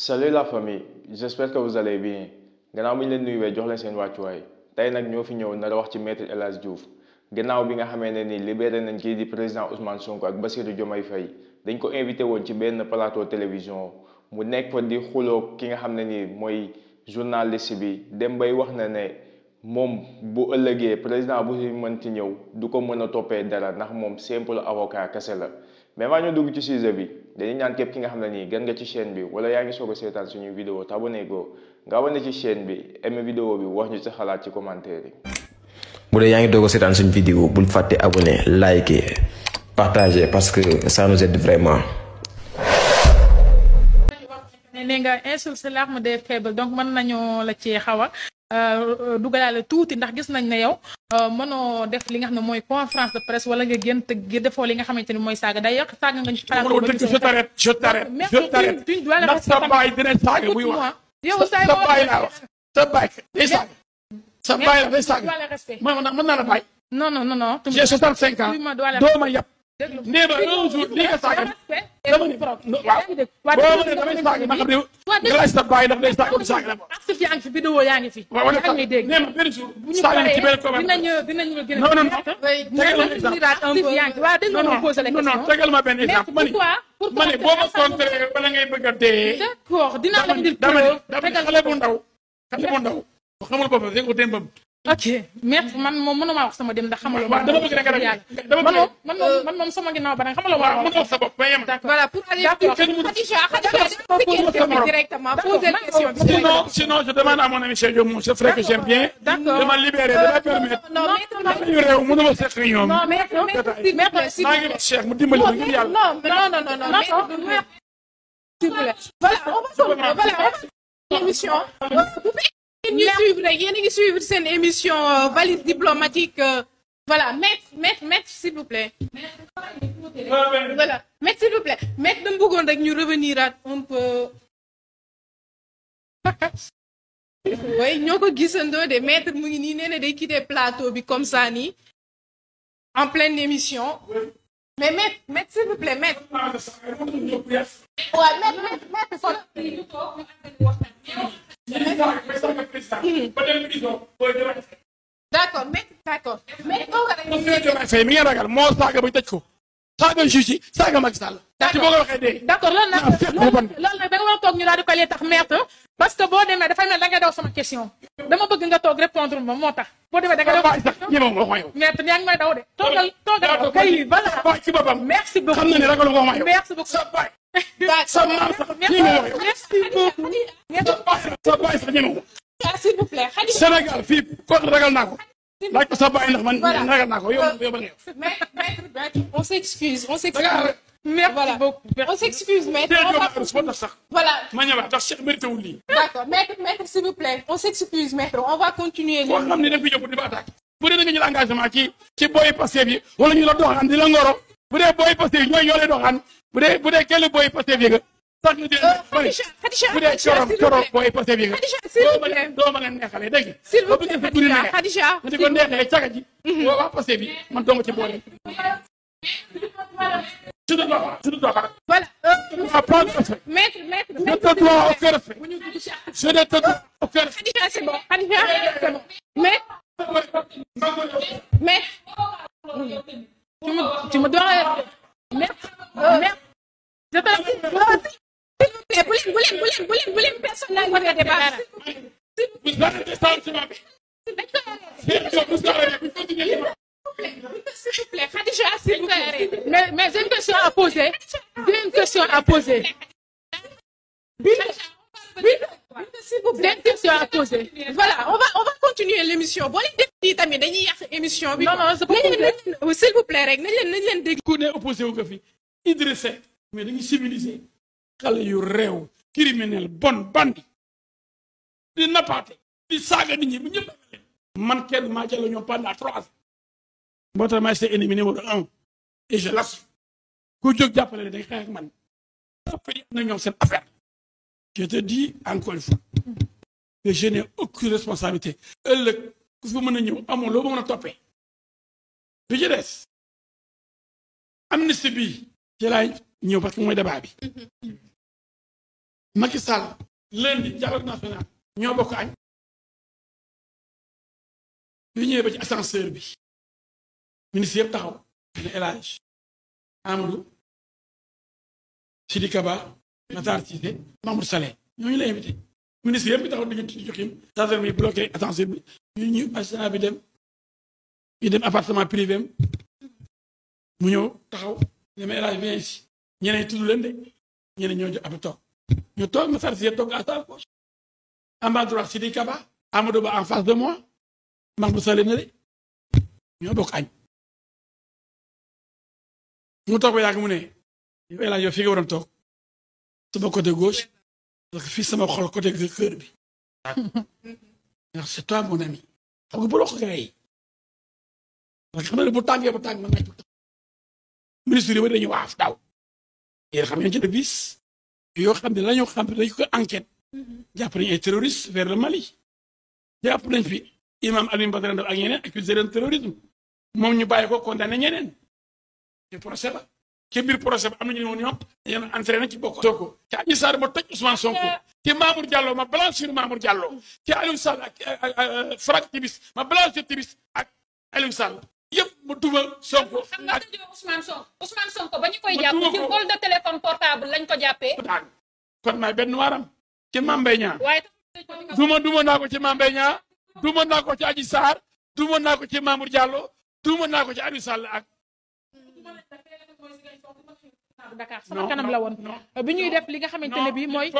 Salut la famille, j'espère que vous allez bien. Gannaaw bi ñu leen nuyuwee jox leen seen wàccuwaay tey nag ñoo fi ñëw nar a wax ci maître El Diouf gannaaw bi nga xamee ne ni libéré nañ kii di président Ousmane Sonko ak Bassirou Diomaye Faye dañ ko invité woon ci benn plateau télévision mu nekk fa di xuloo ki nga xam ne ni mooy journaliste bi dem bay wax na ne moom bu ëllëgee président bu si mënti ñëw du ko mën a toppee dara ndax moom simple avocat kese la. mais maa ñu dugg ci sujet bi dañuy ñaan képp ki nga xam ne nii gën nga ci chaîne bi wala yaa ngi soog a seetaan suñuy vidéo te abonné go nga abonné ci chaîne bi aimé vidéo bi wax ñu sa xalaat ci commentaire yi. bu dee yaa ngi doog a seetaan suñu vidéo bul fàtte abonné liker partager parce que ça nous aide vraiment. ne nga insulte c'est l'arme des faibles donc mën nañoo la ci xaw a dugalaale tuuti ndax gis nañ ne yow mënoo def li nga xam ne mooy conférence de presse wala nga génn te defoo li nga xamante ni mooy saaga day yàq saaga nga ñu je t'arrête ndax sa baay dina saaga buy wax yow sa baay laa wax sa baay day saaga sa baay la day saaga mën naa la baay non j'ai 65 ans doo ma yàpp nee ba un jour lii nga saaga dama ne waaw boo ma ne damay saaga ma xam ne nga laaj sa baay ndax day saaga du saaga la actif yaa ngi fi vidéo yaa ngi fi yaa ngi dégg nee ma benn jour saaga ci benn commentaire dinañu gën non tegal ma benn exemple ma ne boo ma contré wala ngay bëgg a dee d'accord dinaa la indil xale bu ndaw xamul boppam dégg ko démbam ok merci man moom mënuma wax sama dem ndax xamaloo waaw dama bëgg rek yàlla man moom sama ginnaaw ba nag xamaloo waaw mën nga wax sa bopp ba yem voilà pour aller directement poser question bi sinon je demande à mon ami Cheikh Diop mon frère que j'aime bien de me libérer de me permettre ñu réew mënuma seq ñoom maa ngi wax Cheikh mu dimbali ma ngir yàlla non s'il vous plaît voilà émission yéen a ngi suivre seen émission valise diplomatique voilà maître s'il vous plaît voilà maître s'il vous plaît maître dama bëggoon rek ñu revenir à un peu oui ñoo ko gisandoo de maître mu ngi nii nee na day quitter plateau bi comme ça nii en pleine émission mais maître s'il vous plaît maître waaw d'accord mais mi ngeen ragal moo saaga ba tëj ko saaga juge yi saaga Macky Sall ci boo ko waxee dee d'accord loolu nag da nga war a toog ñu daal di ko lee tax maître parce que boo demee dafay mel da ngay daw sama question dama bëgg nga toog répondre ma moo tax boo demee da nga daw sax ñemewu nga wax yow maître yaa ngi may daw de toogal kay voilà ci boppam merci beaucoup xam na ne ragalu nga wax yow merci beaucoup sa maam sax ñemewu yow merci beaucoup sa baay sax ñemewu s'il vous plaît Sénégal fii ko ragal naa ko laaj ko sa baay ndax man ragal naa ko yow ba nga yow maître on s'excuse merci beaucoup on s'excuse maître voilà ma ñëwaat ndax Cheikh mérité wul lii d'accord maître s'il vous plaît on s'excuse maître on va continuer koo xam ne da nga fi jóg di ba attaque bu dee da nga jël engagement ci booy Pastef yi wala ñu la doxaan di la ngoro bu dee booy Pastef yi ñoo lay doxaan bu dee kenn booy Pastef yi nga sax nga dee bu dee coro booy Pastef yi nga doo ma leen neexalee dégg nga Khadija nga di ko neexee caga ji waa Pastef yi man doo nga ci boole je te dois pas. Voilà. Prendre respect. Maître. Je te dois aucun respect. Je ne te dois aucun respect. Khadija, c'est bon. Khadija, c'est bon. Mais. Tu me dois. Maître. Je te vous l'aimez personne n'a le débat. Vous arrêtez ça, s'il vous plaît, Khadija, s'il vous plaît. Mais j'ai une question à poser. J'ai une question à poser. Voilà, on va continuer l'émission. Bon, les défis, tamit dañuy yàq émission bi. Non, c'est pas s'il vous plaît rek nañ leen dégg. ku ne opposé wu ko fi Idrissa Seck mais dañuy civilisé xale yu réew criminel bon bandi di nappaate di saaga nit ñi bu ñëpp man kenn maa jël ñoom pendant 3 ans. moo tax maa c'est ennemi numéro 1 et je l'assume ku jóg jàppale ne day xeex ak man après na ñoom seen affaire je te dis encore une fois que je n'ai aucune responsabilité ëllëg ku fi mën a ñëw amoon loo mën a toppee lu ci des amnistie bi ci laay ñëw parce que mooy débat bi Macky Sall lundi dialogue national ñoo bokk añ yu ñëwee ba ci ascenseur bi ministre yëpp taxaw ne elhadji Amadou Sidiki Kaba Matar Cissé Mahmoud Saleh ñooñu la invité ministre yëpp bi taxaw digg joxim gendarme yi bloqué ascenseur bi ñu agent bi dem ñu dem appartement privé am mu ñëw taxaw ne ma elhadji bien ici ñeneen tudd leen de ñeneen ñoo jox ab toog ñu toog Matar Cissé toog à sa gauche en bas droite Sidiki Kaba Amadou Ba en face de moi Mahmoud Saleh na de ñoo bokk añ mu toog ba yàgg mu ne yow elhadji yow fi nga waroon toog sama côté gauche parce que fii sama xol côté cœur bi ndax c'est toi mon ami xam nga bu loxo gars yi parce que xam ne bu tàngee ba tàng man naaj ministre yi ba dañuy waaf daaw yéen xam ngeen ci bis yoo xam ne lañoo xam ne dañu ko enquête jàpp nañu ay terroristes vers le Mali jàpp nañ fi imam Alioune Badara Ndao ak ñeneen accusé leen terrorisme moom ñu bàyyi ko condamné ñeneen ci procès ba ci biir procès ba am nañu ne ñoom dañu entraîné ci bokk Sonko ci Adji Sarr ma tëj Ousmane Sonko ci Mamour Diallo ma blanchir Mamour Diallo ci Aliou Sall ak Franck Timis ma blanchir Timis ak Aliou Sall yëpp mu duma Sonko. xam nga tëjoo Ousmane Sonko ba ñu koy jàpp ci vol de téléphone portable lañ ko jàppee. kon maay benn waaram ci Mame Mbaye Niang waaye duma naa ko ci Mame Mbaye Niang duma naa ko ci Adji Sarr duma naa ko ci Mamour Diallo duma naa ko ci Aliou Sall ak. Dakar sama kanam la woon bi ñuy def li nga xamante ne bii mooy.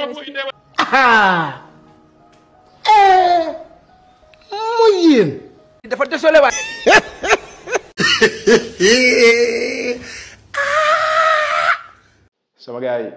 mooy yéen. dafa désolé waat. sama gars yi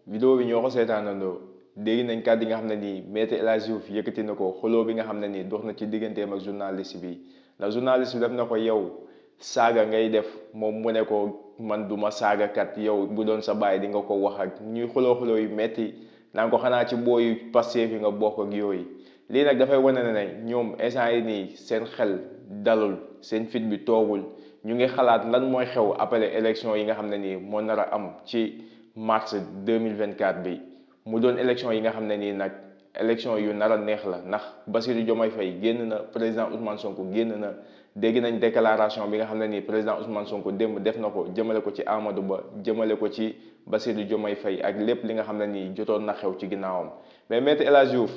vidéo bi ñoo ko seetaanandoo dégg nañ kàddu yi nga xam ne nii maître elhadji Diouf yëkkati na ko xuloo bi nga xam ne nii dox na ci digganteem ak journaliste bi ndax journaliste bi def na ko yow saaga ngay def moom mu ne ko man duma saagakat yow bu doon sa baay di nga ko wax ak ñuy xuloo yu metti naan ko xanaa ci booyu Pastef yi nga bokk ak yooyu lii nag dafay wane ne ñoom instant yi nii seen xel dalul seen fit bi toogul ñu ngi xalaat lan mooy xew après élection yi nga xam ne nii moo nar a am ci mars 2024 bi mu doon élection yi nga xam ne nii nag élection yu nar a neex la ndax Bassirou Diomaye Faye génn na président Ousmane Sonko génn na dégg nañ déclaration bi nga xam ne nii président Ousmane Sonko démb def na ko jëmale ko ci Amadou Ba jëmale ko ci Bassirou Diomaye Faye ak lépp li nga xam ne nii jotoon na xew ci ginnaawam mais maître elhadji Diouf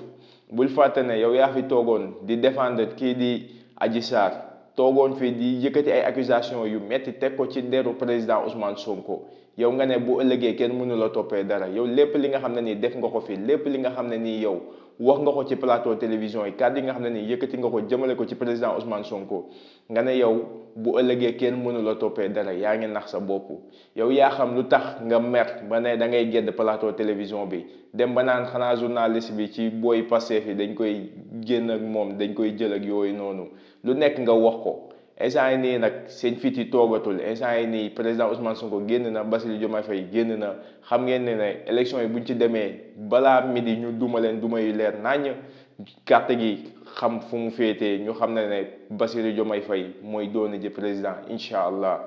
bul fàtte ne yow yaa fi toogoon di défendre kii di Adji Sarr toogoon fii di yëkkati ay accusation yu metti teg ko ci deru président Ousmane Sonko yow nga ne bu ëllëgee kenn mënu la toppee dara yow lépp li nga xam ne nii def nga ko fi lépp li nga xam ne nii yow wax nga ko ci plateau télévision yi kàddu yi nga xam ne nii yëkkati nga ko jëmale ko ci président Ousmane Sonko nga ne yow bu ëllëgee kenn mënu la toppee dara yaa ngi nax sa bopp yow yaa xam lu tax nga mer ba ne da ngay gedd plateau télévision bi dem ba naan xanaa journaliste bi ci booy Pastef yi dañ koy génn ak moom dañ koy jël ak yooyu noonu lu nekk nga wax ko instant yi nii nag seen fit yi toogatul instant yi nii président Ousmane Sonko génn na Bassirou Diomaye Faye génn na xam ngeen ne élection yi buñ ci demee balaa midi ñu duma leen duma yu leer naññ carte gi xam fu mu féetee ñu xam ne Bassirou Diomaye Faye mooy doon ji président incha allah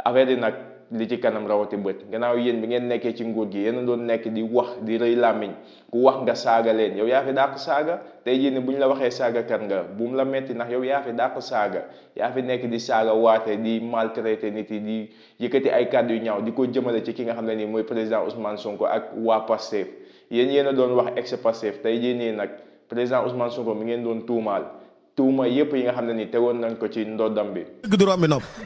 affaire yi nag li ci kanam rawati bët gannaaw yéen bi ngeen nekkee ci nguur gi yéen doon nekk di wax di rëy làmmiñ ku wax nga saaga leen yow yaa fi dàq saaga tey jii ne bu ñu la waxee saaga kan nga bu mu la metti ndax yow yaa fi dàq saaga yaa fi nekk di saaga waate di maltraité nit yi di yëkkati ay kàddu yu ñaaw di ko jëmale ci ki nga xam ne nii mooy président Ousmane Sonko ak waa Pastef yéen a doon wax ex Pastef tey jii nii nag président Ousmane Sonko mi ngeen doon tuumaal tuuma yëpp yi nga xam ne ni tegoon nañ ko ci ndoddam bi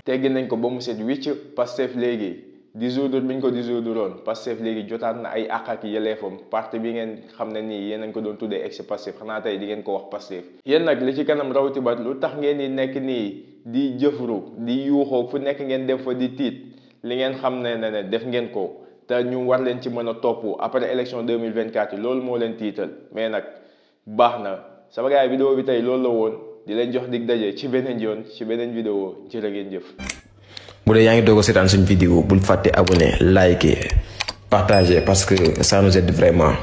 teggi nañ ko ba mu set wicc Pastef léegi dissoudre bi ñu ko dissoudre woon Pastef léegi jotaat na ay àq ak yelleefam parti bi ngeen xam ne nii yéen a ko doon tuddee ex Pastef xanaa tey di ngeen ko wax Pastef yéen nag li ci kanam rawati bat lu tax ngeen di nekk nii di jëfru di yuuxoo fu nekk ngeen dem fa di tiit li ngeen xam ne def ngeen ko te ñu war leen ci mën a topp après élection 2024 yi loolu moo leen tiital mais nag baax na sama gars yi vidéo bi tey loolu la woon di leen jox dig daje ci beneen yoon ci beneen vidéo jërë ngeen jëf. bu dee yaa ngi doog a seetaan suñu vidéo bul fàtte abonné liker partager parce que ça nous aide vraiment.